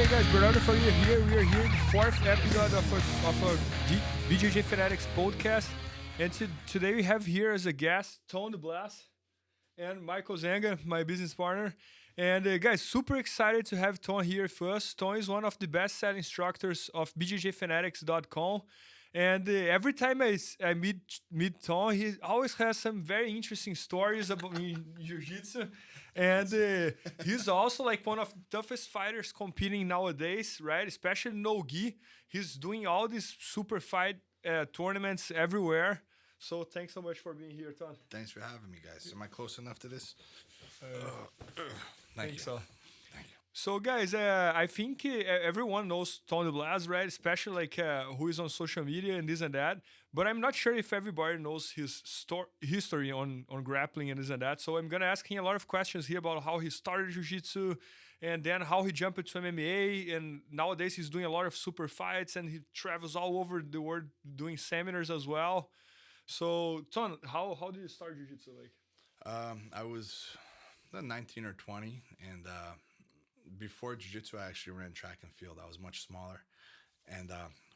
Hey guys, Bernardo Faria here. We are here in the fourth episode of our BJJ Fanatics Podcast. And today we have here as a guest, DeBlass and Michael Zenga, my business partner. And guys, super excited to have Tom here first. Tom is one of the best-selling instructors of BJJFanatics.com. And every time I meet Tom, he always has some very interesting stories about Jiu-Jitsu. And he's also like one of the toughest fighters competing nowadays, right? Especially no-gi. He's doing all these super fight tournaments everywhere. So thanks so much for being here, Tom. Thanks for having me, guys. Am I close enough to this? Thank you. So. Thank you. So, guys, I think everyone knows Tom DeBlass, right? Especially like who is on social media and this and that. But I'm not sure if everybody knows his history on grappling and this and that. So I'm going to ask him a lot of questions here about how he started Jiu-Jitsu and then how he jumped into MMA. And nowadays he's doing a lot of super fights and he travels all over the world doing seminars as well. So, Tom, how did you start Jiu-Jitsu? I was 19 or 20, and before Jiu-Jitsu, I actually ran track and field. I was much smaller. And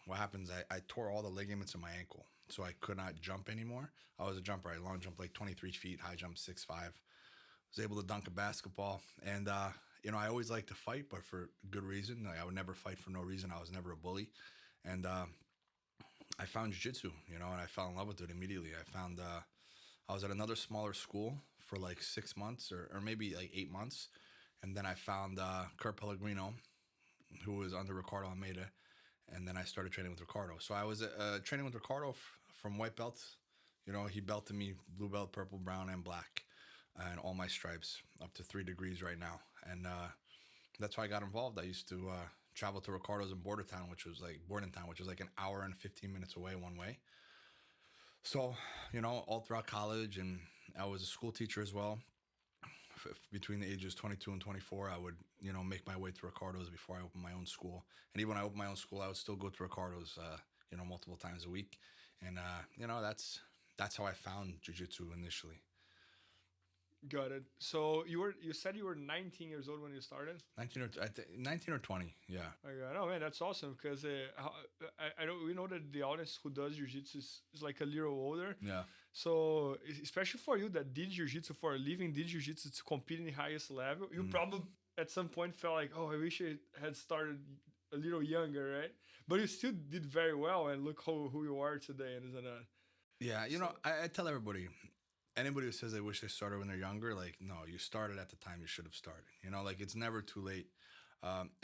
what happens, I tore all the ligaments in my ankle, so I could not jump anymore. I was a jumper. I long jumped like 23 feet, high jump 6'5". Was able to dunk a basketball. And, I always liked to fight, but for good reason. Like, I would never fight for no reason. I was never a bully. And I found Jiu-Jitsu, and I fell in love with it immediately. I was at another smaller school for like 6 months or maybe like 8 months. And then I found Kurt Pellegrino, who was under Ricardo Almeida. And then I started training with Ricardo. So I was training with Ricardo from white belt. He belted me blue belt, purple, brown, and black. And all my stripes up to 3 degrees right now. And that's why I got involved. I used to travel to Ricardo's in Bordentown, which was like an hour and 15 minutes away one way. So, all throughout college, and I was a school teacher as well. Between the ages 22 and 24, I would, make my way to Ricardo's before I opened my own school. And even when I opened my own school, I would still go to Ricardo's, multiple times a week. And, that's how I found Jiu-Jitsu initially. Got it. So you said you were 19 years old when you started? 19 or 20, yeah. I know, man, that's awesome because we know that the audience who does Jiu-Jitsu is like a little older. Yeah. So especially for you that did Jiu-Jitsu for a living, did Jiu-Jitsu to compete in the highest level, you probably at some point felt like, oh, I wish I had started a little younger, right? But you still did very well, and look who you are today, and isn't that? Yeah, I tell everybody, anybody who says they wish they started when they're younger, like, no, you started at the time you should have started. It's never too late.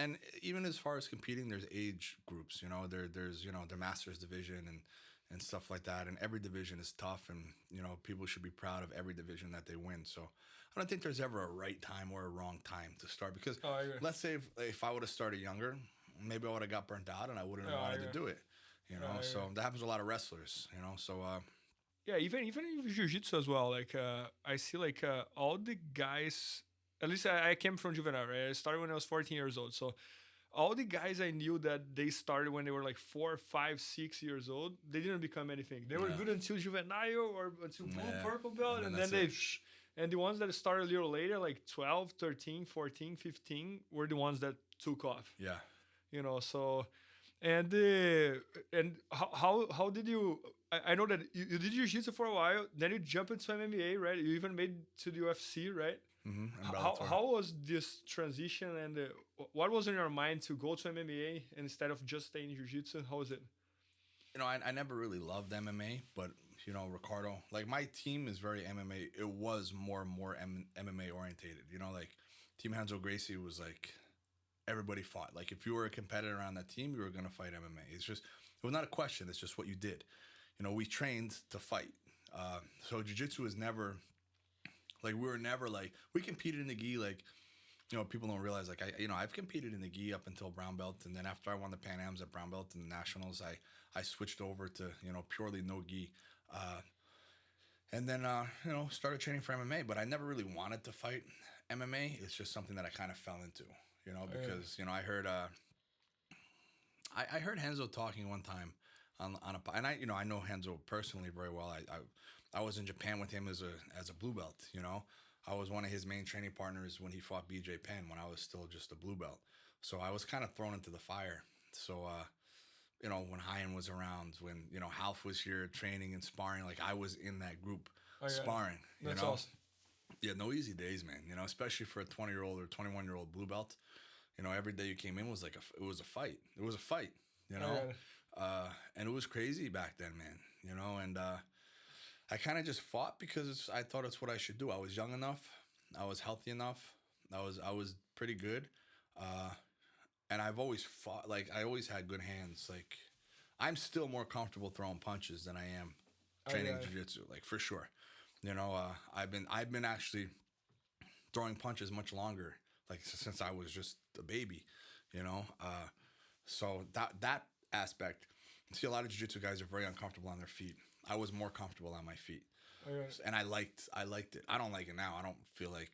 And even as far as competing, there's age groups. There's the Masters division and stuff like that. And every division is tough, and people should be proud of every division that they win. So I don't think there's ever a right time or a wrong time to start, because let's say if I would have started younger, maybe I would have got burnt out and I wouldn't have wanted to do it. So that happens to a lot of wrestlers. So. Yeah, even in Jiu-Jitsu as well. Like I see like all the guys. At least I came from juvenile, right? I started when I was 14 years old. So all the guys I knew that they started when they were like 4, 5, 6 years old, they didn't become anything. They were good until juvenile or until blue, purple belt, and then they. And the ones that started a little later, like 12, 13, 14, 15, were the ones that took off. Yeah. So. And how did you? I know that you did Jiu-Jitsu for a while, then you jumped into MMA, right? You even made to the UFC, right? Mm-hmm. How was this transition, and what was in your mind to go to MMA instead of just staying in Jiu-Jitsu? How was it? I never really loved MMA, but Ricardo, like, my team is very MMA. It was more and more MMA orientated. Like Team Renzo Gracie was like, everybody fought. Like, if you were a competitor on that team, you were going to fight MMA. It was not a question. It's just what you did. We trained to fight. So Jiu-Jitsu was never, like, we competed in the gi, like, people don't realize, like, I've competed in the gi up until brown belt. And then after I won the Pan Ams at brown belt and the nationals, I switched over to, purely no gi. And then, started training for MMA, but I never really wanted to fight MMA. It's just something that I kind of fell into. Because I heard I heard Renzo talking one time on a, and I know Renzo personally very well. I was in Japan with him as a blue belt. I was one of his main training partners when he fought BJ Penn when I was still just a blue belt. So I was kind of thrown into the fire. So, when Hyan was around, when, Half was here training and sparring, like I was in that group sparring. That's awesome. Yeah, no easy days, man. Especially for a 20-year-old or 21-year-old blue belt. Every day you came in was like it was a fight. It was a fight, and it was crazy back then, man. And I kind of just fought because I thought it's what I should do. I was young enough. I was healthy enough. I was pretty good. And I've always fought, like I always had good hands. Like I'm still more comfortable throwing punches than I am training jiu-jitsu, like for sure. I've been actually throwing punches much longer, like since I was just a baby, so that aspect. See, a lot of jiu-jitsu guys are very uncomfortable on their feet. I was more comfortable on my feet, and I liked it. I don't like it now. I don't feel like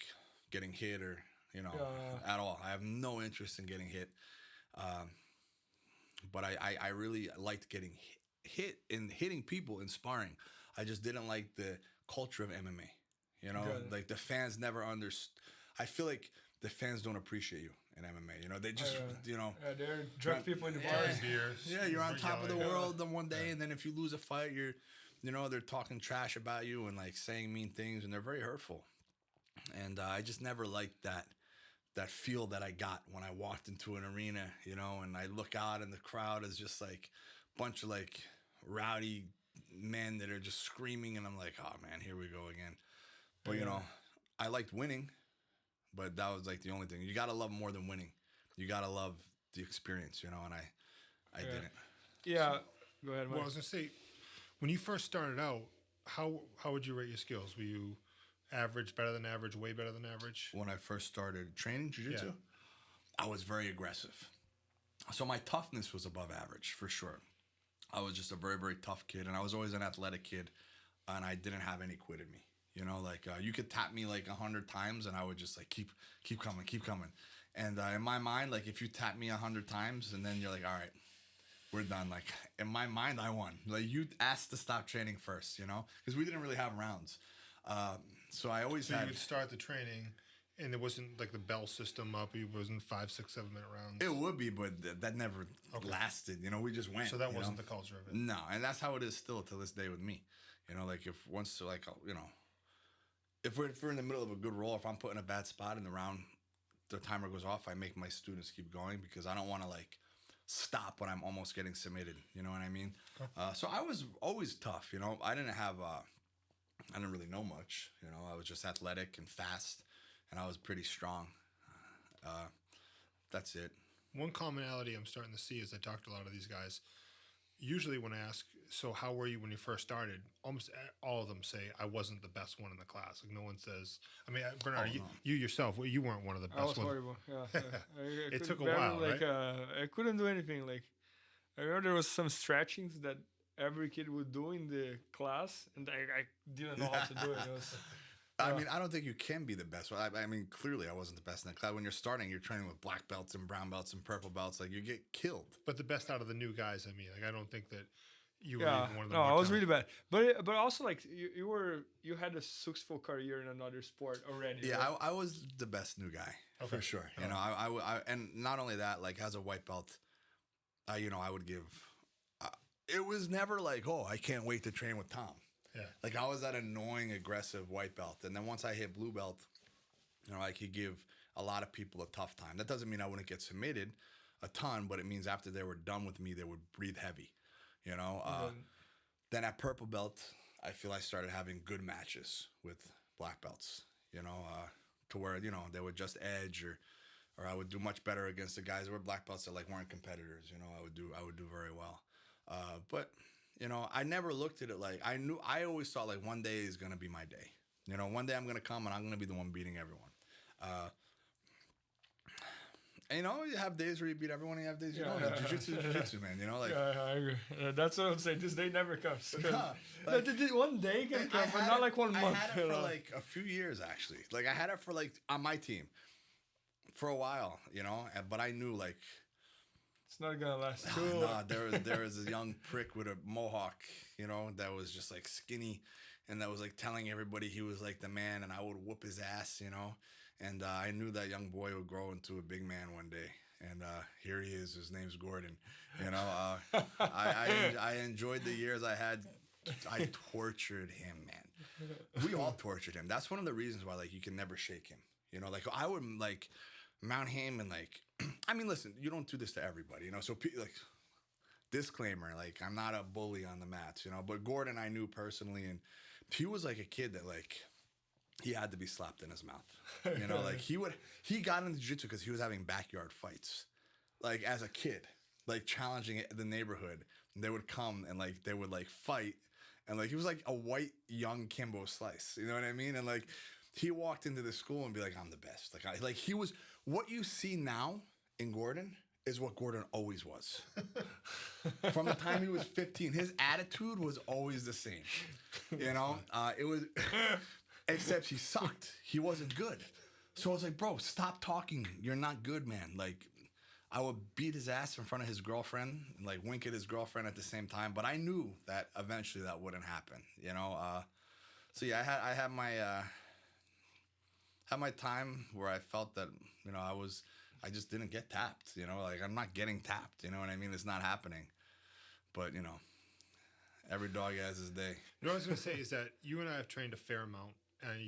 getting hit or at all. I have no interest in getting hit, but I really liked getting hit and hitting people in sparring. I just didn't like the culture of MMA. Like the fans never understood. I feel like the fans don't appreciate you in MMA. They just, they're drug people in the bars. Yeah, you're on top of the world on one day, and then if you lose a fight, they're talking trash about you and like saying mean things, and they're very hurtful. And I just never liked that feel that I got when I walked into an arena, and I look out and the crowd is just like a bunch of like rowdy men that are just screaming, and I'm like, oh man, here we go again. But I liked winning, but that was like the only thing. You gotta love more than winning. You gotta love the experience, and I didn't. Yeah, go ahead, Mike. Well, I was gonna say, when you first started out, how would you rate your skills? Were you average, better than average, way better than average? When I first started training jiu-jitsu, I was very aggressive. So my toughness was above average for sure. I was just a very, very tough kid, and I was always an athletic kid, and I didn't have any quit in me. You could tap me like 100 times, and I would just like keep coming. And in my mind, like if you tap me 100 times, and then you're like, all right, we're done. Like in my mind, I won. Like you asked to stop training first, because we didn't really have rounds. So I always you would start the training, and it wasn't like the bell system up. It wasn't 5, 6, 7 minute rounds. It would be, but that never lasted. We just went. So that wasn't the culture of it. No, and that's how it is still to this day with me. Like if once like if we're in the middle of a good roll, if I'm put in a bad spot in the round, the timer goes off. I make my students keep going because I don't want to like stop when I'm almost getting submitted. You know what I mean? So I was always tough. I didn't have. I didn't really know much, I was just athletic and fast, and I was pretty strong. That's it. One commonality I'm starting to see as I talk to a lot of these guys, usually when I ask, so how were you when you first started? Almost all of them say, I wasn't the best one in the class. Like no one says, Bernardo, you yourself, you weren't one of the best ones. I was horrible, yeah. It took a while, right? I couldn't do anything. Like, I remember there was some stretchings that every kid would do in the class, and I didn't know how to do it. I don't think you can be the best. Clearly I wasn't the best in that class. When you're starting, you're training with black belts and brown belts and purple belts. Like, you get killed. But the best out of the new guys, I don't think that you were even one of them. No, I was really bad. But also, like, you had a successful career in another sport already. Yeah, right? I was the best new guy, for sure. I and not only that, like, as a white belt, I would give... it was never like, oh, I can't wait to train with Tom. Yeah. Like I was that annoying, aggressive white belt. And then once I hit blue belt, I could give a lot of people a tough time. That doesn't mean I wouldn't get submitted a ton, but it means after they were done with me, they would breathe heavy, Then at purple belt, I feel I started having good matches with black belts, to where, they would just edge or I would do much better against the guys who were black belts that like weren't competitors. I would do very well. But I never looked at it like I always thought like one day is going to be my day. One day I'm going to come and I'm going to be the one beating everyone. And you have days where you beat everyone and you have days you don't. Jiu-jitsu, man. I agree. That's what I'm saying. This day never comes. Like, one day can come, but not like 1 month. I had it for like a few years, actually. Like I had it for like on my team for a while, but I knew like, it's not gonna last too long. No, there was a young prick with a mohawk, that was just like skinny, and that was like telling everybody he was like the man, and I would whoop his ass, And I knew that young boy would grow into a big man one day, and here he is. His name's Gordon. You know, I enjoyed the years I had. I tortured him, man. We all tortured him. That's one of the reasons why, like, you can never shake him. You know, like, I would, like, mount him and, like, I mean, listen, you don't do this to everybody, you know? So, like, disclaimer, like, I'm not a bully on the mats, you know? But Gordon I knew personally, and he was, like, a kid that, like, he had to be slapped in his mouth. You know, like, he got into jiu-jitsu because he was having backyard fights. Like, as a kid, like, challenging the neighborhood. They would come and, like, they would, like, fight. And, like, he was, like, a white, young Kimbo Slice. You know what I mean? And, like, he walked into the school and be like, I'm the best. Like, he was, what you see now in Gordon is what Gordon always was. From the time he was 15, his attitude was always the same. You know? It was, except he sucked. He wasn't good. So I was like, bro, stop talking. You're not good, man. Like, I would beat his ass in front of his girlfriend and, like, wink at his girlfriend at the same time. But I knew that eventually that wouldn't happen, you know? So, yeah, I had my time where I felt that, you know, I just didn't get tapped, you know? Like, I'm not getting tapped, you know what I mean? It's not happening. But, you know, every dog has his day. You know what I was going to say is that you and I have trained a fair amount. And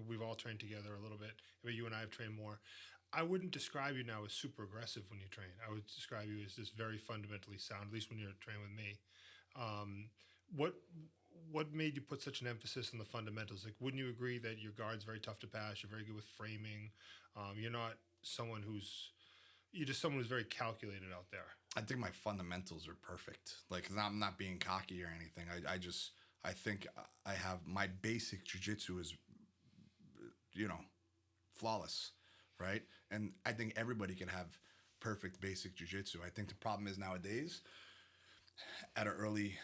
we've all trained together a little bit. But you and I have trained more. I wouldn't describe you now as super aggressive when you train. I would describe you as just very fundamentally sound, at least when you're training with me. What made you put such an emphasis on the fundamentals? Like, wouldn't you agree that your guard's very tough to pass? You're very good with framing. You're not someone you're just someone who's very calculated out there. I think my fundamentals are perfect. Like, I'm not being cocky or anything. I think I have my basic jiu-jitsu is, you know, flawless, right? And I think everybody can have perfect basic jiu-jitsu. I think the problem is nowadays, at an early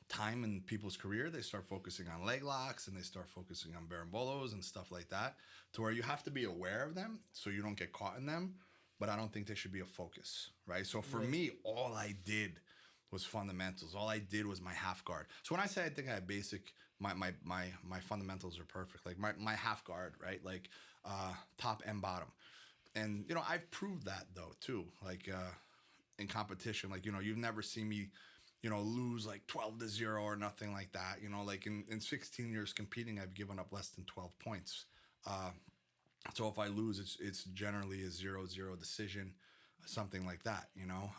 time in people's career, they start focusing on leg locks and they start focusing on berimbolos and stuff like that, to where you have to be aware of them so you don't get caught in them. But I don't think they should be a focus, right? So for me, all I did was fundamentals. All I did was my half guard. So when I say I think I have basic, my fundamentals are perfect. Like my half guard, right? Like top and bottom. And, you know, I've proved that though too. Like in competition, like, you know, you've never seen me, you know, lose like 12-0 or nothing like that. You know, like in 16 years competing, I've given up less than 12 points. So if I lose, it's generally a 0-0 decision, something like that, you know,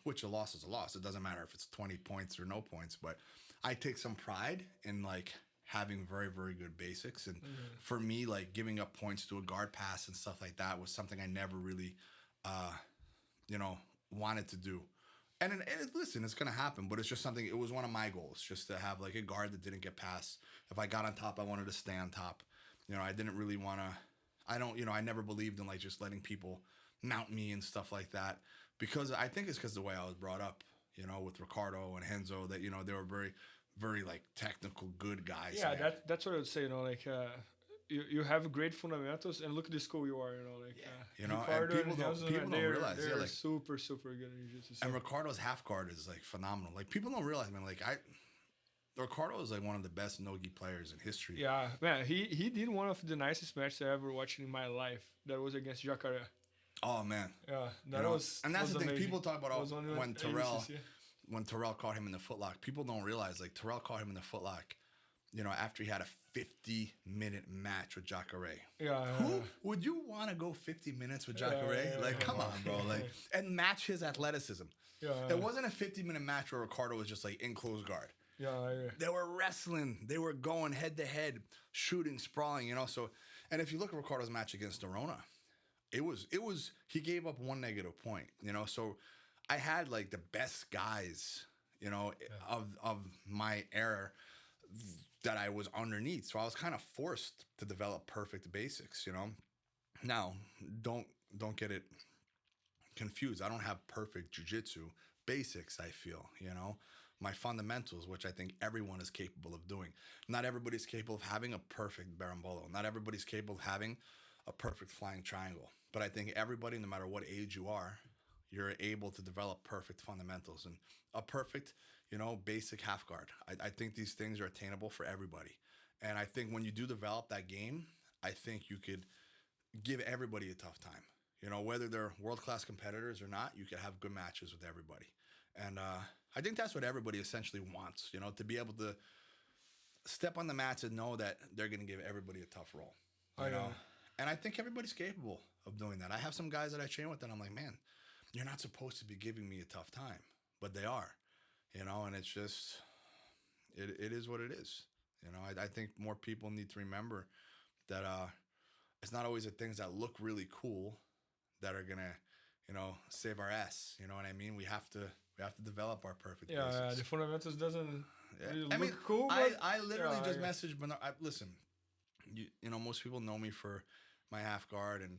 which a loss is a loss. It doesn't matter if it's 20 points or no points, but I take some pride in like having very, very good basics. And for me, like giving up points to a guard pass and stuff like that was something I never really, you know, wanted to do. And listen, it's going to happen, but it's just something, it was one of my goals, just to have like a guard that didn't get past. If I got on top, I wanted to stay on top. You know, I didn't really want to, I never believed in like just letting people mount me and stuff like that, because I think it's because the way I was brought up, you know, with Ricardo and Henzo, that, you know, they were very, very like technical, good guys. Yeah, that's what I would say, you know, like you have great fundamentals, and look at the school you are, you know, like you know, Ricardo and people don't realize, they're like super, super good in jiu-jitsu. And Ricardo's half guard is like phenomenal. Like people don't realize, man. Like Ricardo is like one of the best no-gi players in history. Yeah, man, he did one of the nicest matches I ever watched in my life. That was against Jacaré. Oh man. Yeah, and that's the thing. amazing. People talk about when Terrell caught him in the footlock. People don't realize like Terrell caught him in the footlock, you know, after he had a 50-minute match with Jacaré. Yeah. Who would you want to go 50 minutes with Jacaré? Like, come on, bro. Like, and match his athleticism. Yeah. It wasn't a 50-minute match where Ricardo was just like in close guard. Yeah. They were wrestling. They were going head to head, shooting, sprawling, you know. So, and if you look at Ricardo's match against Dorona, it was he gave up one negative point, you know. So I had like the best guys, you know, of my era that I was underneath. So I was kind of forced to develop perfect basics, you know. Now, don't get it confused. I don't have perfect jiu-jitsu basics, I feel, you know. My fundamentals, which I think everyone is capable of doing. Not everybody's capable of having a perfect berimbolo. Not everybody's capable of having a perfect flying triangle. But I think everybody, no matter what age you are, you're able to develop perfect fundamentals and a perfect, you know, basic half guard. I think these things are attainable for everybody. And I think when you do develop that game, I think you could give everybody a tough time. You know, whether they're world-class competitors or not, you can have good matches with everybody. And I think that's what everybody essentially wants, you know, to be able to step on the mats and know that they're going to give everybody a tough role. You know? And I think everybody's capable of doing that. I have some guys that I train with and I'm like, man, you're not supposed to be giving me a tough time, but they are, you know, and it's just, it is what it is. You know, I think more people need to remember that it's not always the things that look really cool that are going to, you know, save our ass. You know what I mean? We have to develop our perfect basics. The fundamentals doesn't really I mean, look cool. I literally just messaged Bernardo. Listen, you know, most people know me for my half guard, and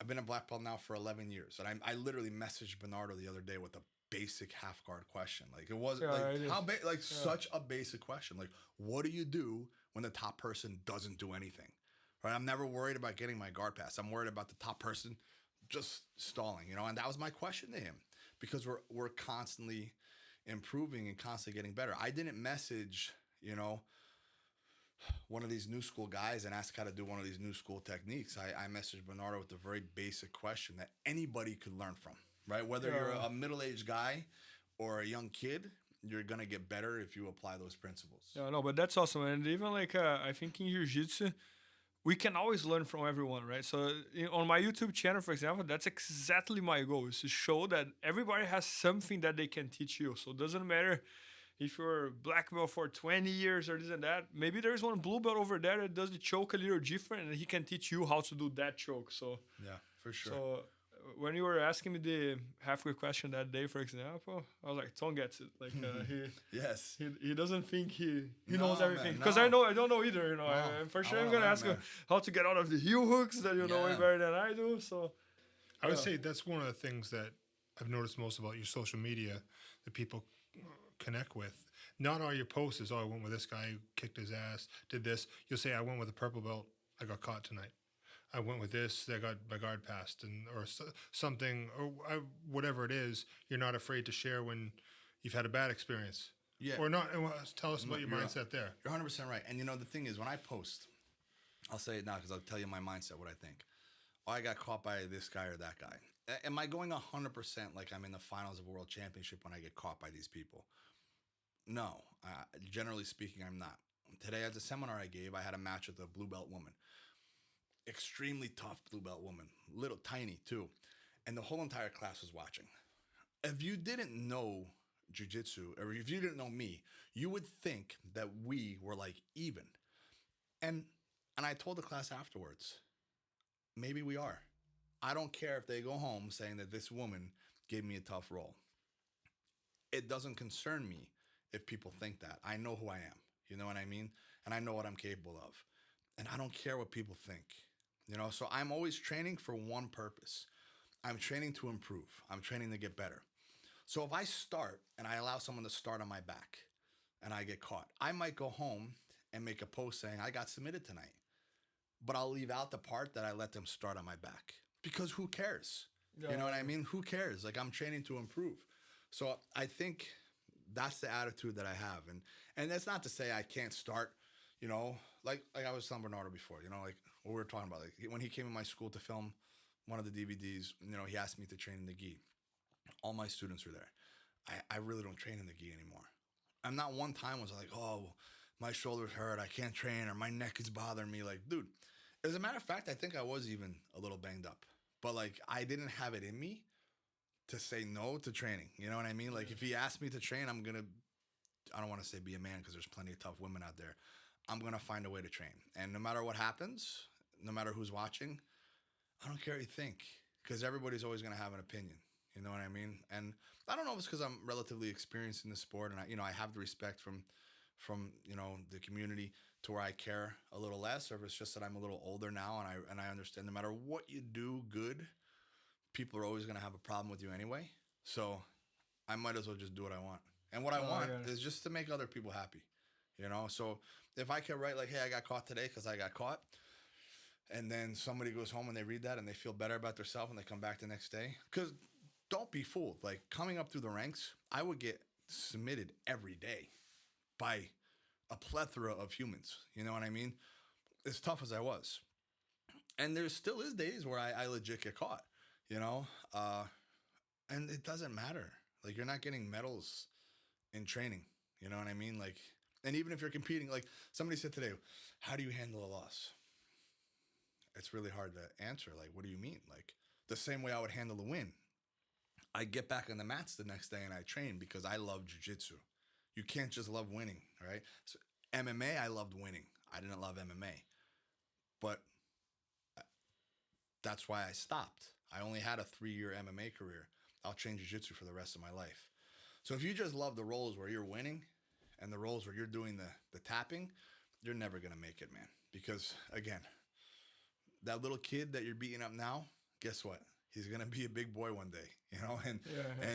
I've been a black belt now for 11 years. And I literally messaged Bernardo the other day with a basic half guard question. Like it wasn't such a basic question. Like, what do you do when the top person doesn't do anything? Right? I'm never worried about getting my guard pass. I'm worried about the top person just stalling, you know, and that was my question to him because we're constantly improving and constantly getting better. I didn't message, you know, one of these new school guys and ask how to do one of these new school techniques. I messaged Bernardo with a very basic question that anybody could learn from, right? Whether you're a middle-aged guy or a young kid, you're going to get better if you apply those principles. Yeah, no, but that's awesome. And even like, I think in Jiu-Jitsu, we can always learn from everyone, right? So on my YouTube channel, for example, that's exactly my goal, is to show that everybody has something that they can teach you. So it doesn't matter if you're black belt for 20 years or this and that. Maybe there's one blue belt over there that does the choke a little different, and he can teach you how to do that choke. So yeah, for sure. So when you were asking me the halfway question that day, for example, I was like, Tom gets it. Like he doesn't think he knows everything, because I don't know either. You know, I'm for sure I'm gonna ask him how to get out of the heel hooks that you know way better than I do. So I would say that's one of the things that I've noticed most about your social media that people connect with. Not all your posts is, I went with this guy who kicked his ass, did this. You'll say, I went with a purple belt, I got caught tonight. I went with this, I got my guard passed, or something, or whatever it is. You're not afraid to share when you've had a bad experience. Yeah. Or not. Tell us about your mindset there. You're 100% right. And you know, the thing is, when I post, I'll say it now because I'll tell you my mindset, what I think. Oh, I got caught by this guy or that guy. Am I going 100% like I'm in the finals of a world championship when I get caught by these people? No. Generally speaking, I'm not. Today at the seminar I gave, I had a match with a blue belt woman. Extremely tough blue belt woman. Little tiny too. And the whole entire class was watching. If you didn't know jiu-jitsu, or if you didn't know me, you would think that we were like even. And I told the class afterwards, maybe we are. I don't care if they go home saying that this woman gave me a tough role. It doesn't concern me if people think that. I know who I am. You know what I mean? And I know what I'm capable of. And I don't care what people think. You know, so I'm always training for one purpose. I'm training to improve. I'm training to get better. So if I start and I allow someone to start on my back and I get caught, I might go home and make a post saying I got submitted tonight. But I'll leave out the part that I let them start on my back, because who cares? Yeah. You know what I mean? Who cares? Like, I'm training to improve. So I think that's the attitude that I have. And that's not to say I can't start, you know, like I was telling Bernardo before, you know, like what we were talking about, like when he came in my school to film one of the DVDs, you know, he asked me to train in the gi. All my students were there. I really don't train in the gi anymore. And not one time was I like, oh, my shoulders hurt, I can't train, or my neck is bothering me. Like, dude, as a matter of fact, I think I was even a little banged up. But like, I didn't have it in me to say no to training. You know what I mean? Like, if he asked me to train, I don't want to say be a man, because there's plenty of tough women out there. I'm going to find a way to train. And no matter what happens, no matter who's watching, I don't care what you think, because everybody's always going to have an opinion. You know what I mean? And I don't know if it's because I'm relatively experienced in the sport, and I have the respect from you know, the community to where I care a little less, or if it's just that I'm a little older now and I understand no matter what you do good, people are always going to have a problem with you anyway. So I might as well just do what I want. And what I want is just to make other people happy, you know? So if I can write like, hey, I got caught today because I got caught, and then somebody goes home and they read that and they feel better about themselves and they come back the next day. Because don't be fooled. Like, coming up through the ranks, I would get submitted every day by a plethora of humans. You know what I mean? As tough as I was. And there still is days where I legit get caught, you know? And it doesn't matter. Like, you're not getting medals in training. You know what I mean? Like, and even if you're competing, like somebody said today, how do you handle a loss? It's really hard to answer. Like, what do you mean? Like, the same way I would handle a win. I get back on the mats the next day and I train because I love jiu-jitsu. You can't just love winning, right? So MMA, I loved winning. I didn't love MMA. But that's why I stopped. I only had a 3-year MMA career. I'll train jiu-jitsu for the rest of my life. So if you just love the roles where you're winning and the roles where you're doing the tapping, you're never going to make it, man. Because, again, that little kid that you're beating up now, guess what? He's going to be a big boy one day, you know? And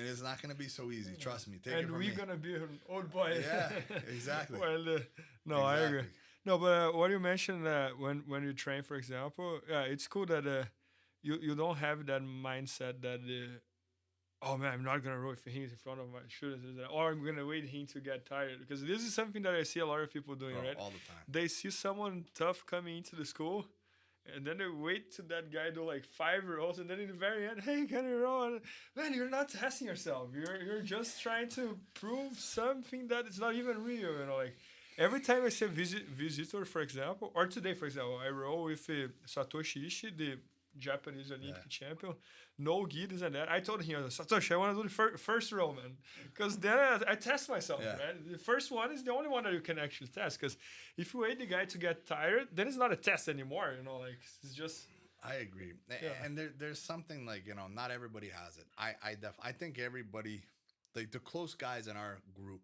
it's not going to be so easy. Trust me. Take it from me. And we're going to be an old boy. Yeah, exactly. Well, no, exactly. I agree. No, but what you mentioned when you train, for example, it's cool that you don't have that mindset that, oh man, I'm not going to roll for him in front of my students, or I'm going to wait him to get tired. Because this is something that I see a lot of people doing, right? All the time. They see someone tough coming into the school, and then they wait to that guy do like 5 rolls, and then in the very end, hey, can you roll? And, man, you're not testing yourself. You're just trying to prove something that is not even real, you know, like. Every time I see a visitor, for example, or today, for example, I roll with Satoshi Ishii, the Japanese Olympic champion, no gi, this and that. I told him, Satoshi, I want to do the first roll, man. Because then I test myself, right? The first one is the only one that you can actually test. Because if you wait the guy to get tired, then it's not a test anymore, you know, like, it's just... I agree. Yeah. And there's something like, you know, not everybody has it. I think everybody, like the close guys in our group,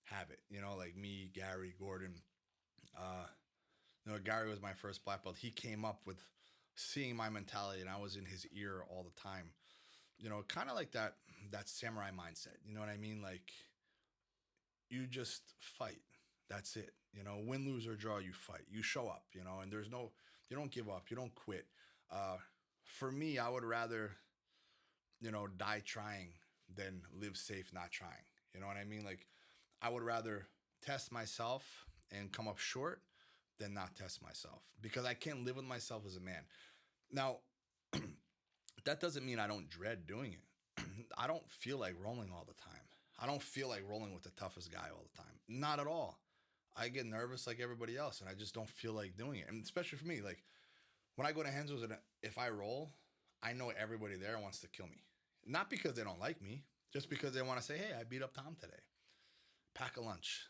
have it, you know, like me, Gary, Gordon. You know, Gary was my first black belt. He came up with seeing my mentality, and I was in his ear all the time. You know, kind of like that samurai mindset. You know what I mean? Like, you just fight. That's it. You know, win, lose, or draw, you fight. You show up, you know, and you don't give up. You don't quit. For me, I would rather, you know, die trying than live safe not trying. You know what I mean? Like, I would rather test myself and come up short than not test myself, because I can't live with myself as a man. Now, that doesn't mean I don't dread doing it. I don't feel like rolling all the time. I don't feel like rolling with the toughest guy all the time. Not at all. I get nervous like everybody else, and I just don't feel like doing it. And especially for me, like when I go to Henzo's and if I roll, I know everybody there wants to kill me. Not because they don't like me, just because they want to say, hey, I beat up Tom today. Pack a lunch.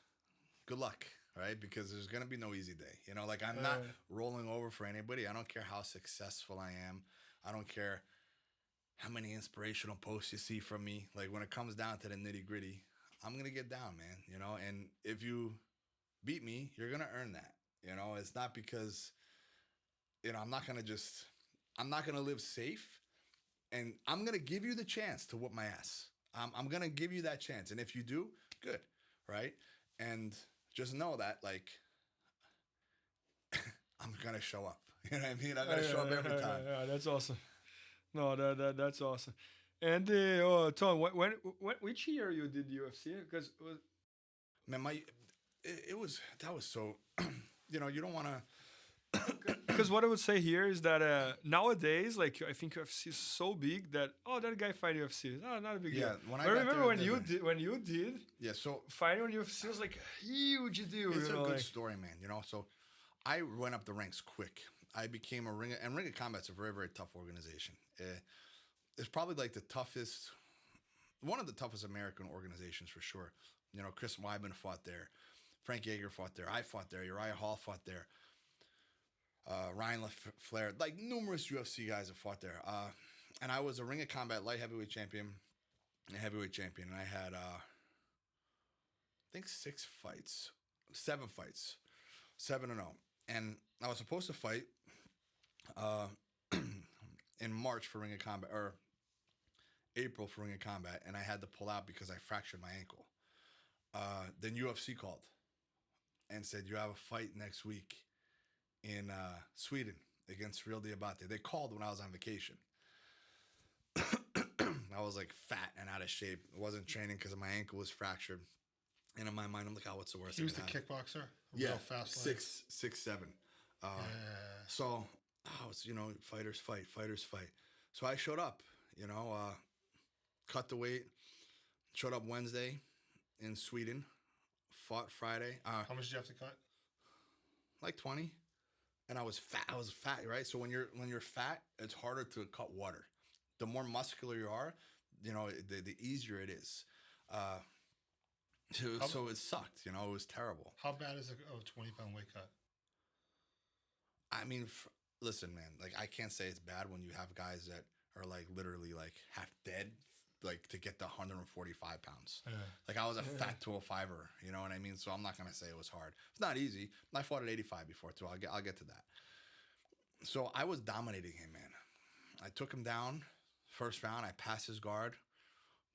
Good luck, right? Because there's going to be no easy day. You know, like I'm not rolling over for anybody. I don't care how successful I am. I don't care how many inspirational posts you see from me. Like when it comes down to the nitty gritty, I'm going to get down, man. You know, and if you beat me, you're going to earn that. You know, it's not because, you know, I'm not going to live safe, and I'm going to give you the chance to whoop my ass. I'm going to give you that chance. And if you do, good. Right? And just know that, like, I'm going to show up. You know what I mean? I'm going to show up every time. Yeah, that's awesome. No, that's awesome. And, Tom, which year you did UFC? Because, man, that was so, you know, you don't want to. Because what I would say here is that nowadays, like, I think UFC is so big that, that guy fighting UFC. No, not a big deal. When I remember when you did. Yeah, so fighting on UFC was like a huge deal. It's a good story, man. You know, so I went up the ranks quick. I became a Ring of Combat's a very, very tough organization. It's probably like one of the toughest American organizations for sure. You know, Chris Weidman fought there. Frank Yeager fought there. I fought there. Uriah Hall fought there. Ryan LaFleur, like numerous UFC guys have fought there. And I was a Ring of Combat light heavyweight champion and heavyweight champion. And I had, I think 7 fights, 7-0. And I was supposed to fight in March for Ring of Combat, or April for Ring of Combat. And I had to pull out because I fractured my ankle. Then UFC called and said, you have a fight next week in Sweden against Real Diabate. They called when I was on vacation. I was like fat and out of shape. I wasn't training because my ankle was fractured. And in my mind, I'm like, what's the worst? He was the kickboxer? Real fast 6'7". So oh, it's, fighters fight. So I showed up, cut the weight, showed up Wednesday in Sweden, fought Friday. How much did you have to cut? Like 20. And I was fat, right? So when you're fat, it's harder to cut water. The more muscular you are, the easier it is. So it sucked, it was terrible. How bad is a 20-pound weight cut? I mean, listen, man, like I can't say it's bad when you have guys that are like literally like half dead, like to get the 145 pounds. Yeah. Like I was a fat 205er, you know what I mean? So I'm not going to say it was hard. It's not easy. I fought at 85 before too. I'll get to that. So I was dominating him, man. I took him down first round. I passed his guard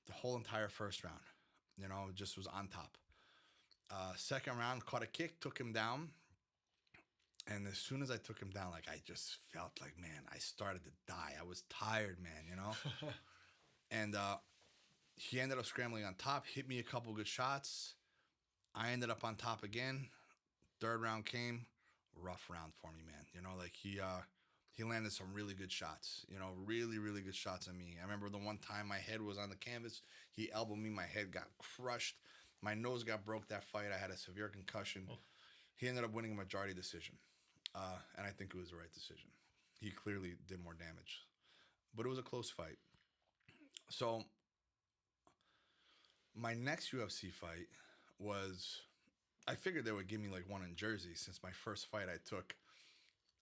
the whole entire first round, just was on top. Second round, caught a kick, took him down. And as soon as I took him down, like I just felt like, man, I started to die. I was tired, man, And he ended up scrambling on top, hit me a couple good shots. I ended up on top again. Third round came, rough round for me, man. Like he landed some really good shots, really, really good shots on me. I remember the one time my head was on the canvas, he elbowed me, my head got crushed. My nose got broke that fight. I had a severe concussion. Oh. He ended up winning a majority decision. And I think it was the right decision. He clearly did more damage. But it was a close fight. So my next UFC fight was, I figured they would give me like one in Jersey since my first fight I took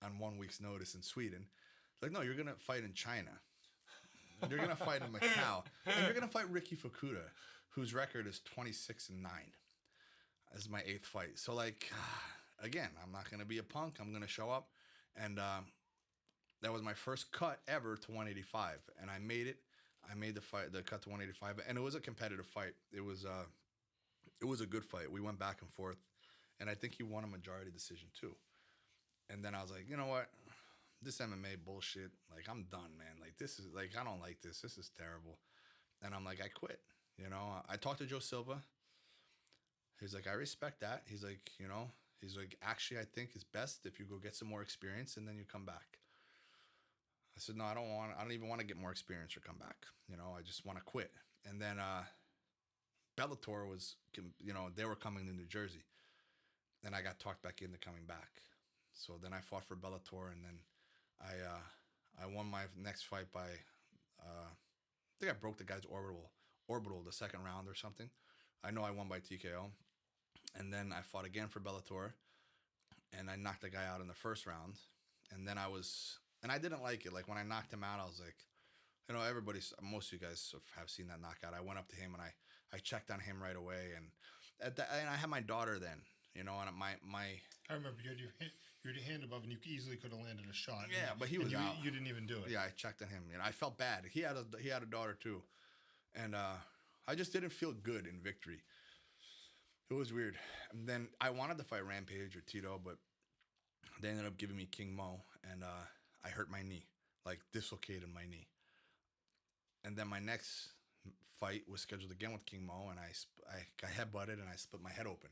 on 1 week's notice in Sweden. Like, no, you're going to fight in China. You're going to fight in Macau. And you're going to fight Ricky Fukuda, whose record is 26-9. This is my 8th fight. So like... Again, I'm not going to be a punk. I'm going to show up. And that was my first cut ever to 185. And I made it. I made the cut to 185. And it was a competitive fight. It was a good fight. We went back and forth. And I think he won a majority decision too. And then I was like, you know what? This MMA bullshit, like I'm done, man. Like this is like, I don't like this. This is terrible. And I'm like, I quit. I talked to Joe Silva. He's like, I respect that. He's like, He's like, actually, I think it's best if you go get some more experience and then you come back. I said, no, I don't even want to get more experience or come back. I just want to quit. And then Bellator was, they were coming to New Jersey. And I got talked back into coming back. So then I fought for Bellator, and then I won my next fight by, I think I broke the guy's orbital the second round or something. I know I won by TKO. And then I fought again for Bellator, and I knocked the guy out in the first round. And then I didn't like it. Like when I knocked him out, I was like, most of you guys have seen that knockout. I went up to him and I checked on him right away. And and I had my daughter then, and my. I remember you had your hand above, and you easily could have landed a shot. Yeah, but he was out. You didn't even do it. Yeah, I checked on him. I felt bad. He had a daughter too, and I just didn't feel good in victory. It was weird. And then I wanted to fight Rampage or Tito, but they ended up giving me King Mo, and I hurt my knee, like dislocated my knee. And then my next fight was scheduled again with King Mo, and I got headbutted and I split my head open.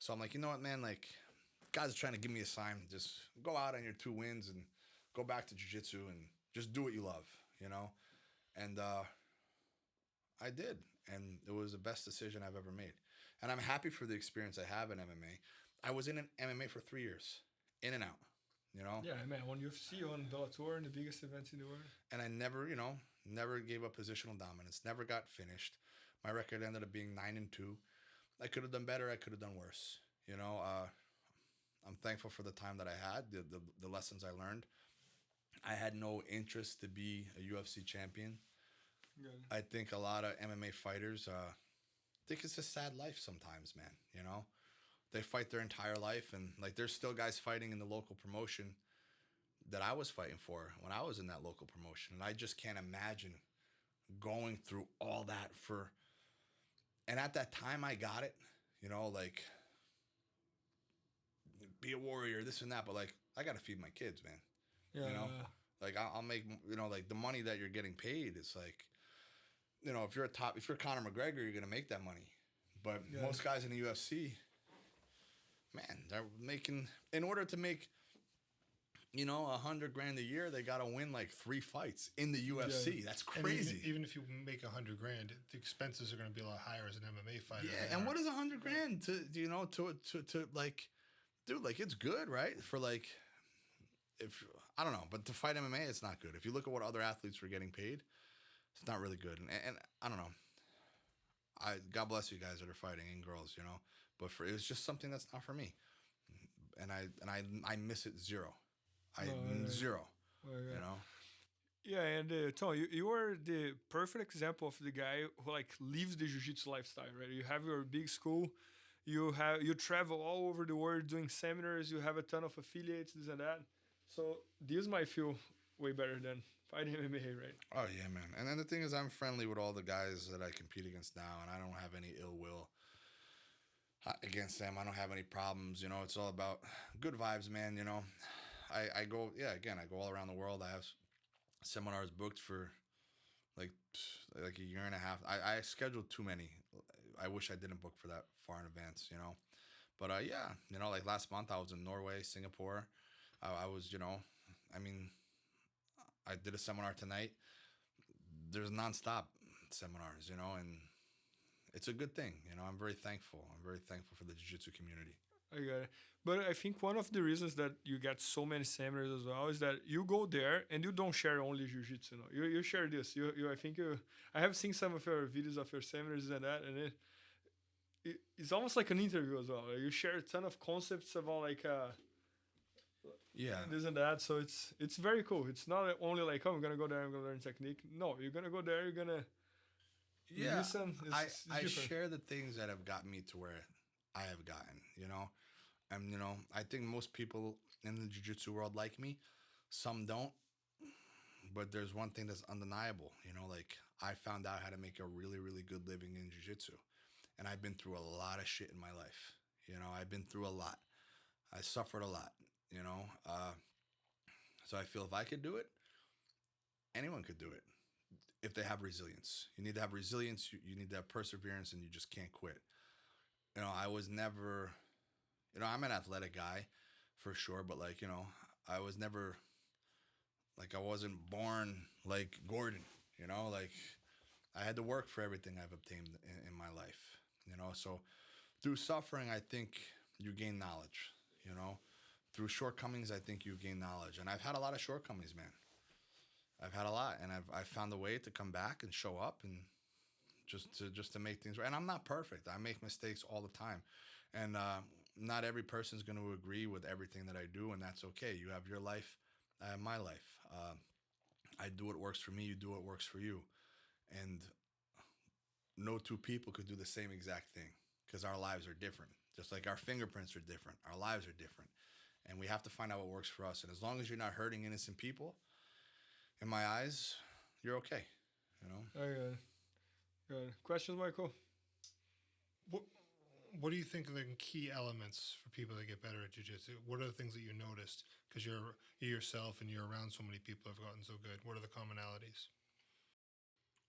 So I'm like, you know what, man? Like, guys are trying to give me a sign. Just go out on your 2 wins and go back to jiu-jitsu and just do what you love, And I did, and it was the best decision I've ever made. And I'm happy for the experience I have in MMA. I was in MMA for 3 years, in and out, Yeah, man, on UFC, on Bellator, and the biggest events in the world. And I never, never gave up positional dominance, never got finished. My record ended up being 9-2. I could have done better. I could have done worse. I'm thankful for the time that I had, the lessons I learned. I had no interest to be a UFC champion. Good. I think a lot of MMA fighters... think it's a sad life sometimes, man. They fight their entire life, and like there's still guys fighting in the local promotion that I was fighting for when I was in that local promotion, and I just can't imagine going through all that for. And at that time, I got it, like be a warrior, this and that, but like I gotta feed my kids, man. Yeah. Like I'll make like the money that you're getting paid. It's like. If you're Conor McGregor, you're gonna make that money. But most guys in the UFC, man, they're making, in order to make, $100,000 a year, they got to win like 3 fights in the UFC. That's crazy. Even if you make $100,000, the expenses are going to be a lot higher as an MMA fighter. Yeah, and what is $100,000 to like, dude? Like, it's good, right? For like, if I don't know, but to fight MMA, it's not good. If you look at what other athletes were getting paid, it's not really good. And I don't know. God bless you guys that are fighting and girls, but it's just something that's not for me. And I miss it zero. Zero. Oh, yeah. You know. Yeah, and Tom, you are the perfect example of the guy who like lives the jiu-jitsu lifestyle, right? You have your big school, you travel all over the world doing seminars, you have a ton of affiliates, this and that. So this might feel way better than fighting MMA, right? Oh yeah, man. And then the thing is, I'm friendly with all the guys that I compete against now, and I don't have any ill will against them. I don't have any problems. It's all about good vibes, man. I go all around the world. I have seminars booked for like a year and a half. I scheduled too many. I wish I didn't book for that far in advance, But like last month I was in Norway, Singapore. I was, I did a seminar tonight. There's nonstop seminars, and it's a good thing. I'm very thankful. I'm very thankful for the jiu-jitsu community. I got it. But I think one of the reasons that you get so many seminars as well is that you go there and you don't share only jiu-jitsu. You share this. I have seen some of your videos of your seminars and that, and it's almost like an interview as well. You share a ton of concepts about like this and that. So it's very cool. It's not only like, oh, I'm gonna go there, I'm gonna learn technique. No, you're gonna go there, you're gonna listen. I share the things that have gotten me to where I have gotten, and I think most people in the jiu-jitsu world like me. Some don't, but there's one thing that's undeniable. Like I found out how to make a really, really good living in jiu-jitsu, and I've been through a lot of shit in my life. I've been through a lot. I suffered a lot. So I feel if I could do it, anyone could do it. If they have resilience, you need to have resilience. You need to have perseverance, and you just can't quit. I was never, I'm an athletic guy for sure, but like, I was never, like, I wasn't born like Gordon, like I had to work for everything I've obtained in my life, so through suffering, I think you gain knowledge, through shortcomings, I think you gain knowledge. And I've had a lot of shortcomings, man. I've had a lot, and I've found a way to come back and show up and just to make things right. And I'm not perfect. I make mistakes all the time. And not every person's going to agree with everything that I do, and that's okay. You have your life. I have my life. I do what works for me. You do what works for you. And no two people could do the same exact thing because our lives are different. Just like our fingerprints are different. Our lives are different. And we have to find out what works for us. And as long as you're not hurting innocent people, in my eyes, you're okay. Good. Questions, Michael? What do you think are the key elements for people to get better at jiu-jitsu? What are the things that you noticed? Because you yourself and you're around so many people who have gotten so good. What are the commonalities?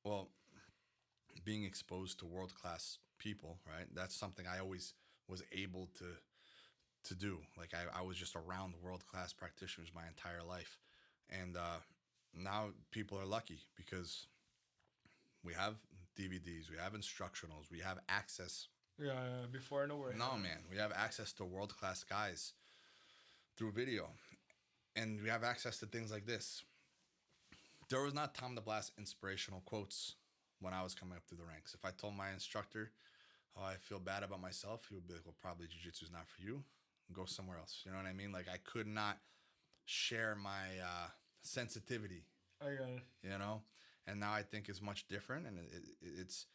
Well, being exposed to world-class people, right? That's something I always was able to do. Like I was just around world-class practitioners my entire life. And now people are lucky because we have DVDs, we have instructionals, we have access. Yeah, before I know where. No, man, we have access to world-class guys through video. And we have access to things like this. There was not DeBlass inspirational quotes when I was coming up through the ranks. If I told my instructor, oh, I feel bad about myself, he would be like, well, probably jiu-jitsu is not for you. Go somewhere else. You know what I mean? Like I could not share my sensitivity. I got it. And now I think it's much different, and it's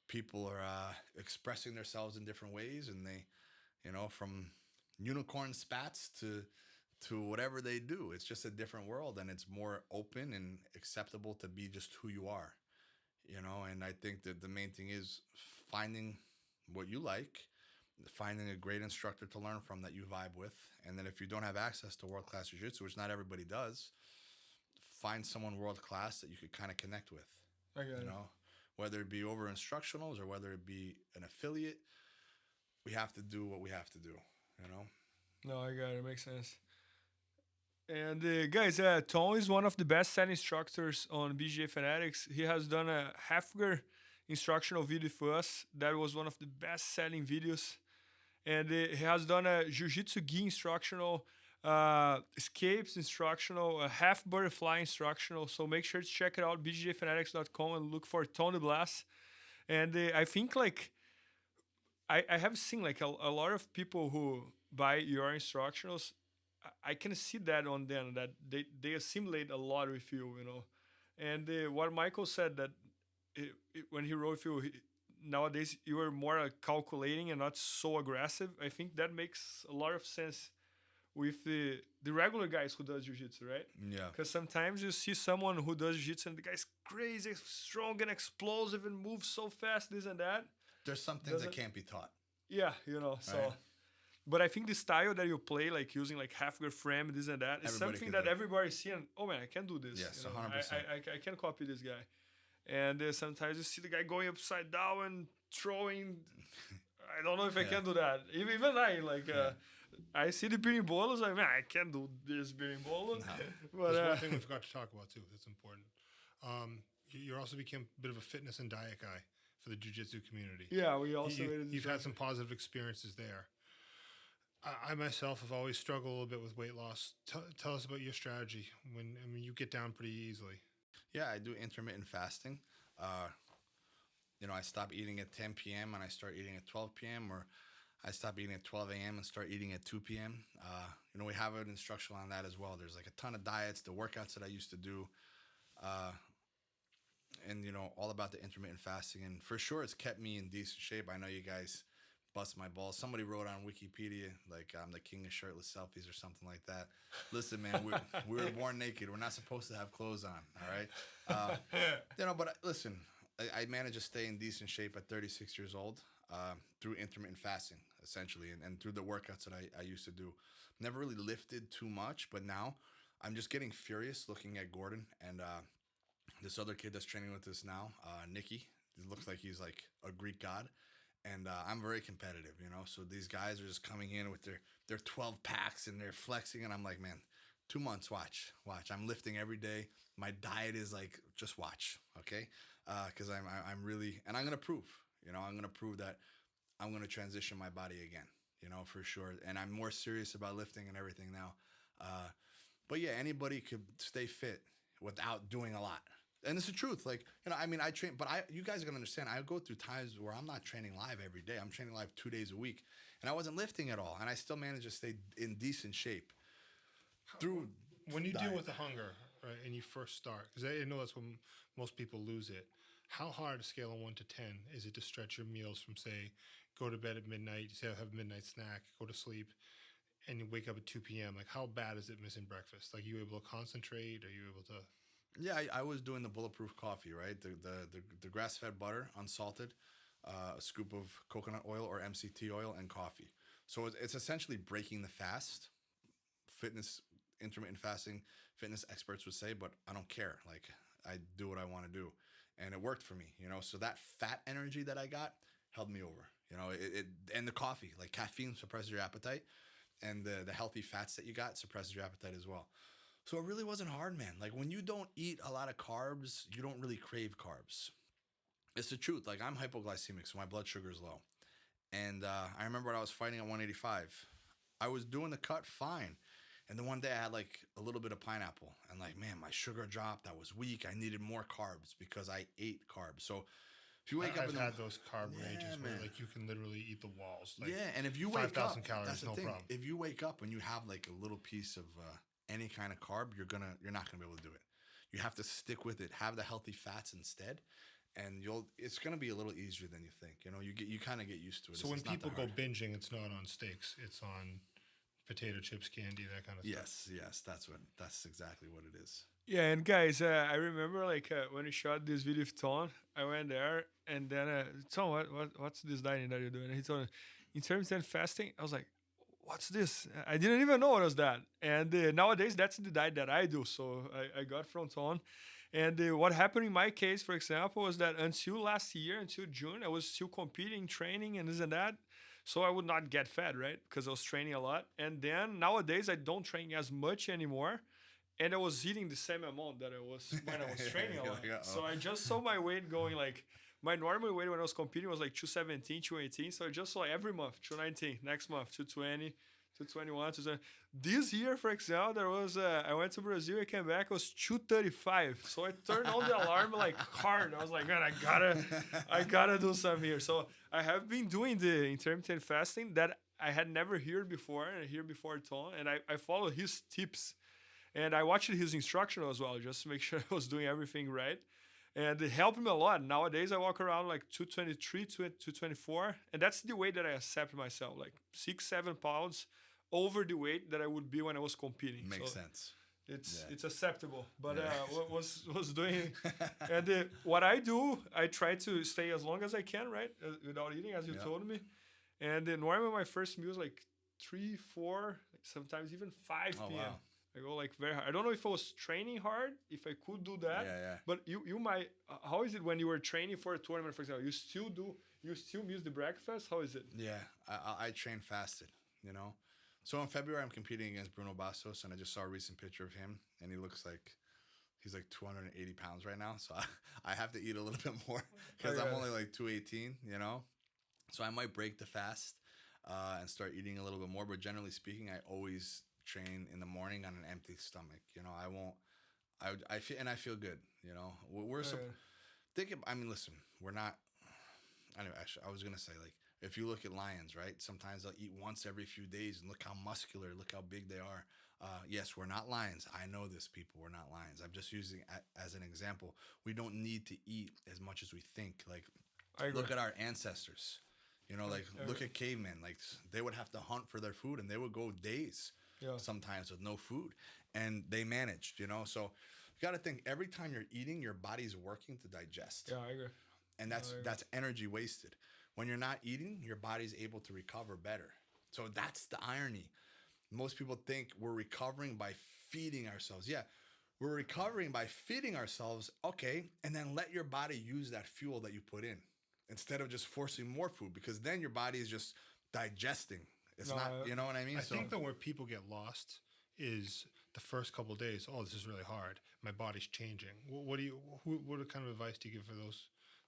people are expressing themselves in different ways, and they, from unicorn spats to whatever they do, it's just a different world, and it's more open and acceptable to be just who you are, and I think that the main thing is finding what you like, finding a great instructor to learn from that you vibe with, and then if you don't have access to world-class jiu-jitsu, which not everybody does, find someone world-class that you could kind of connect with. I got it. Whether it be over instructionals or whether it be an affiliate, we have to do what we have to do, No, I got it. It makes sense. And guys, Tom is one of the best set instructors on BJJ Fanatics. He has done a half-hour instructional video for us. That was one of the best-selling videos. And he has done a Jiu-Jitsu gi instructional, escapes instructional, a half butterfly instructional. So make sure to check it out, bjjfanatics.com, and look for Tom DeBlass. And I think like I have seen like a lot of people who buy your instructionals. I can see that on them that they assimilate a lot with you, you know. And what Michael said that when he wrote with you, nowadays you are more calculating and not so aggressive. I think that makes a lot of sense with the regular guys who does jiu-jitsu, right? Yeah. Because sometimes you see someone who does jiu-jitsu and the guy's crazy, strong and explosive and moves so fast, this and that. There's some things that can't be taught. Yeah, you know, so... Right. But I think the style that you play, like using like half-guard frame, this and that, is something that everybody's seeing. Oh man, I can do this. Yes, you know? 100%. I can copy this guy. And sometimes you see the guy going upside down and throwing. I don't know if I can do that. Even I, like, I see the berimbolo, like, man, I can't do this berimbolo. No. But there's one thing we forgot to talk about too that's important. You also became a bit of a fitness and diet guy for the jiu-jitsu community. Yeah, we also you've had some positive experiences there. I myself have always struggled a little bit with weight loss. Tell us about your strategy when you get down pretty easily. Yeah, I do intermittent fasting. I stop eating at 10 p.m. and I start eating at 12 p.m. or I stop eating at 12 a.m. and start eating at 2 p.m. We have an instructional on that as well. There's like a ton of diets, the workouts that I used to do, and all about the intermittent fasting. And for sure, it's kept me in decent shape. I know you guys bust my balls. Somebody wrote on Wikipedia like I'm the king of shirtless selfies or something like that. Listen, man, we were born naked. We're not supposed to have clothes on. All right. But listen, I managed to stay in decent shape at 36 years old through intermittent fasting, essentially, and through the workouts that I used to do. Never really lifted too much, but now I'm just getting furious looking at Gordon and this other kid that's training with us now, Nikki. It looks like he's like a Greek god. And I'm very competitive, so these guys are just coming in with their 12 packs and they're flexing. And I'm like, man, 2 months, watch. I'm lifting every day. My diet is like, just watch, okay? Because I'm really, and I'm going to prove, I'm going to prove that I'm going to transition my body again, for sure. And I'm more serious about lifting and everything now. But yeah, anybody could stay fit without doing a lot. And it's the truth. Like, I train, but you guys are going to understand. I go through times where I'm not training live every day. I'm training live 2 days a week. And I wasn't lifting at all. And I still managed to stay in decent shape. When you deal with the hunger, right, and you first start, because I know that's when most people lose it. How hard, a scale of 1 to 10, is it to stretch your meals from, say, go to bed at midnight, say have a midnight snack, go to sleep, and you wake up at 2 p.m.? Like, how bad is it missing breakfast? Like, you able to concentrate? Are you able to... Yeah, I was doing the bulletproof coffee, right? The grass-fed butter, unsalted, a scoop of coconut oil or MCT oil, and coffee. So it's essentially breaking the fast. Intermittent fasting, fitness experts would say, but I don't care. Like, I do what I want to do. And it worked for me, So that fat energy that I got held me over, and the coffee, like caffeine suppresses your appetite, and the healthy fats that you got suppresses your appetite as well. So it really wasn't hard, man. Like, when you don't eat a lot of carbs, you don't really crave carbs. It's the truth. Like, I'm hypoglycemic, so my blood sugar is low. And I remember when I was fighting at 185. I was doing the cut fine. And then one day I had, like, a little bit of pineapple. And, like, man, my sugar dropped. I was weak. I needed more carbs because I ate carbs. So if you wake up... I've had those carb rages where, like, you can literally eat the walls. Like, and if you wake up... 5,000 calories, that's the thing. Problem. If you wake up and you have, like, a little piece of... any kind of carb, you're not gonna be able to do it. You have to stick with it. Have the healthy fats instead, and it's gonna be a little easier than you think. You kind of get used to it. So when people go binging, it's not on steaks. It's on potato chips, candy, that kind of stuff. Yes, that's exactly what it is. Yeah, and guys, I remember like when we shot this video with Tom, I went there and then Tom, what's this dining that you're doing? And he told me, intermittent fasting. I was like, what's this? I didn't even know what was that. And nowadays, that's the diet that I do. So I got from Tom. And what happened in my case, for example, was that until last year, until June, I was still competing, training, and this and that. So I would not get fat, right? Because I was training a lot. And then nowadays I don't train as much anymore. And I was eating the same amount that I was when I was training a lot. So I just saw my weight going like, my normal weight when I was competing was like 217, 218. So I just saw every month, 219, next month, 220, 221, 220. This year, for example, there was, I went to Brazil, I came back, it was 235. So I turned on the alarm like hard. I was like, man, I gotta do something here. So I have been doing the intermittent fasting that I had never heard before, and I hear before Tom, and I follow his tips. And I watched his instruction as well, just to make sure I was doing everything right. And it helped me a lot. Nowadays, I walk around like 223, 224. And that's the weight that I accept myself, like 6-7 pounds over the weight that I would be when I was competing. Makes sense. It's acceptable. But what was doing... And what I do, I try to stay as long as I can, right? Without eating, as you told me. And normally my first meal is like 3, 4, sometimes even 5 p.m. Wow. I go like very hard. I don't know if I was training hard, if I could do that. Yeah. But you might. How is it when you were training for a tournament, for example? You still miss the breakfast? How is it? Yeah, I train fasted. So in February I'm competing against Bruno Bastos, and I just saw a recent picture of him, and he looks like he's like 280 pounds right now. So I have to eat a little bit more because I'm only like 218. So I might break the fast and start eating a little bit more. But generally speaking, I always train in the morning on an empty stomach. I won't. I feel, and I feel good. Listen, we're not. Anyway, actually, I was gonna say, like, if you look at lions, right? Sometimes they'll eat once every few days, and look how muscular, look how big they are. Yes, we're not lions. I know this, people. We're not lions. I'm just using as an example. We don't need to eat as much as we think. Like, look at our ancestors. Look at cavemen. Like, they would have to hunt for their food, and they would go days. Sometimes with no food, and they managed, So you got to think, every time you're eating, your body's working to digest. Yeah, I agree. And that's energy wasted. When you're not eating, your body's able to recover better. So that's the irony. Most people think we're recovering by feeding ourselves. Yeah, we're recovering by feeding ourselves. Okay, and then let your body use that fuel that you put in instead of just forcing more food, because then your body is just digesting. It's not, you know what I mean? I think that where people get lost is the first couple of days. Oh, this is really hard. My body's changing. What kind of advice do you give for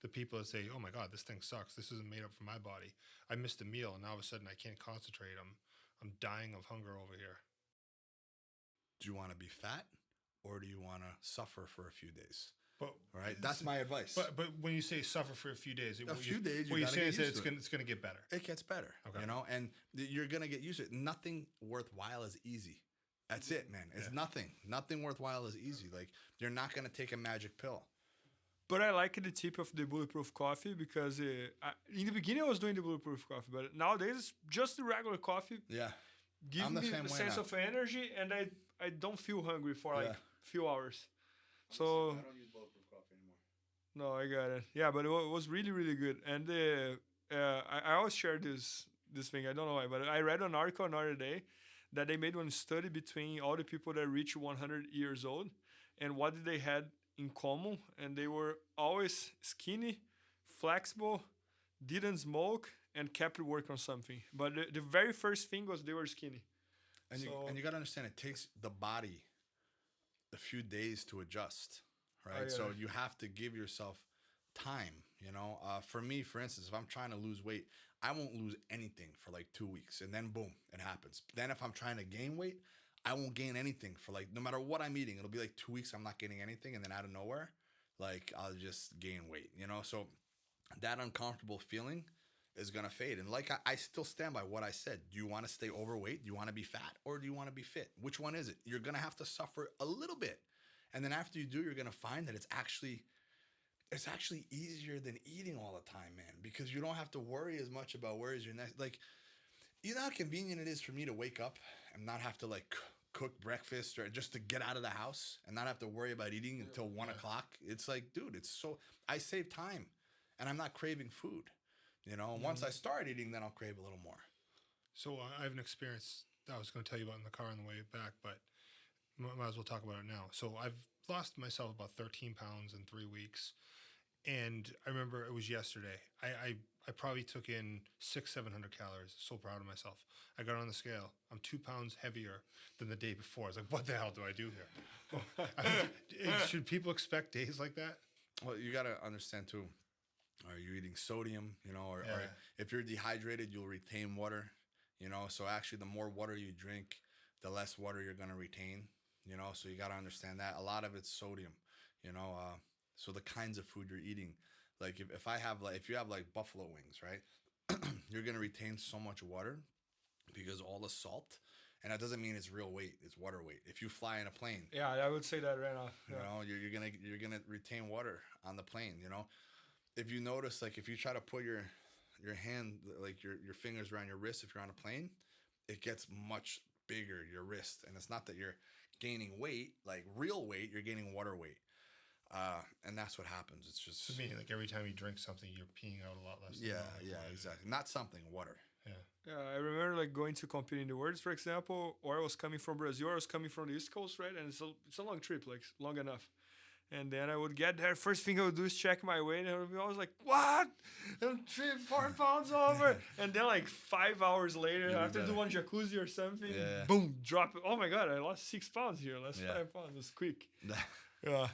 the people that say, oh my God, this thing sucks. This isn't made up for my body. I missed a meal and all of a sudden I can't concentrate. I'm dying of hunger over here. Do you want to be fat, or do you want to suffer for a few days? But right, that's my advice. But when you say suffer for a few days, what you're saying is that it's going to get better. It gets better, okay. And you're going to get used to it. Nothing worthwhile is easy. That's it, man. It's nothing worthwhile is easy. Like, you're not going to take a magic pill. But I like the tip of the bulletproof coffee, because in the beginning I was doing the bulletproof coffee, but nowadays it's just the regular coffee. Yeah, gives me a sense of energy, and I don't feel hungry for like few hours. So I don't use bulletproof coffee anymore. No, I got it. Yeah, but it was really, really good. And I always share this thing. I don't know why, but I read an article another day that they made one study between all the people that reach 100 years old and what did they had in common. And they were always skinny, flexible, didn't smoke, and kept working on something. But the very first thing was they were skinny. And you got to understand, it takes the body a few days to adjust, right? So you have to give yourself time, For me, for instance, if I'm trying to lose weight, I won't lose anything for like 2 weeks, and then boom, it happens. Then if I'm trying to gain weight, I won't gain anything for like, no matter what I'm eating, it'll be like 2 weeks I'm not getting anything, and then out of nowhere, like, I'll just gain weight, So that uncomfortable feeling is going to fade. And like, I still stand by what I said. Do you want to stay overweight? Do you want to be fat? Or do you want to be fit? Which one is it? You're going to have to suffer a little bit. And then after you do, you're going to find that it's actually easier than eating all the time, man, because you don't have to worry as much about where is your next, like, you know how convenient it is for me to wake up and not have to like cook breakfast or just to get out of the house and not have to worry about eating until 1 o'clock. It's like, dude, I save time and I'm not craving food. Once I start eating, then I'll crave a little more. So I have an experience that I was going to tell you about in the car on the way back, but might as well talk about it now. So I've lost myself about 13 pounds in 3 weeks. And I remember it was yesterday. I probably took in 600-700 calories. So proud of myself. I got on the scale. I'm 2 pounds heavier than the day before. I was like, what the hell do I do here? Should people expect days like that? Well, you got to understand too. Are you eating sodium? Or if you're dehydrated, you'll retain water. So actually, the more water you drink, the less water you're gonna retain. So you got to understand that a lot of it's sodium. So the kinds of food you're eating, like if you have like buffalo wings, right? You're gonna retain so much water because all the salt, and that doesn't mean it's real weight; it's water weight. If you fly in a plane, Yeah, I would say that right now. Yeah. you're gonna retain water on the plane. If you notice, like if you try to put your hand, like your fingers around your wrist, if you're on a plane, it gets much bigger, your wrist, and it's not that you're gaining weight, like real weight, you're gaining water weight. And that's what happens. It's just... I mean, like every time you drink something, you're peeing out a lot less. Yeah, exactly. Not something, water. Yeah. Yeah, I remember like going to compete in the Worlds, for example, or I was coming from Brazil, or I was coming from the East Coast, right? And it's a long trip, like long enough. And then I would get there. First thing I would do is check my weight. And I was like, what? I'm 3-4 pounds over. And then like 5 hours later, after doing jacuzzi or something, boom, drop it. Oh my God, I lost 6 pounds here. Lost 5 pounds. It was quick. Yeah.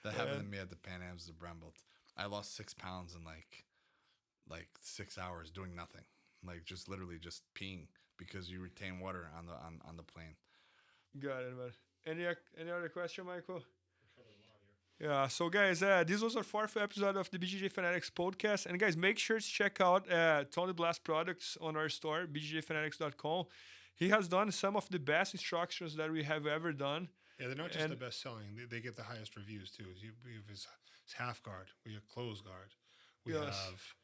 That happened to me at the Pan Ams, the brown belt. I lost 6 pounds in like 6 hours doing nothing, like just literally just peeing because you retain water on the plane. Got it, man. Any other question, Michael? Yeah. So guys, this was our 4th episode of the BJJ Fanatics Podcast, and guys, make sure to check out Tony DeBlass products on our store, bjjfanatics.com. He has done some of the best instructions that we have ever done. Yeah, they're not just the best selling; they get the highest reviews too. We have his half guard, we have closed guard, we have.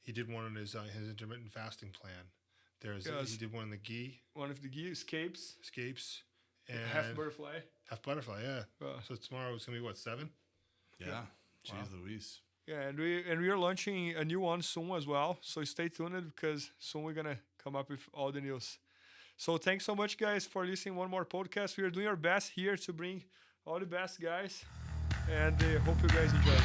He did one on his intermittent fasting plan. He did one in the gi. One of the gi escapes, and half butterfly. Half butterfly, yeah. So tomorrow it's gonna be what, 7? Yeah. Jeez Louise. Yeah, and we are launching a new one soon as well. So stay tuned because soon we're gonna come up with all the news. So thanks so much, guys, for listening one more podcast. We are doing our best here to bring all the best guys, and hope you guys enjoy.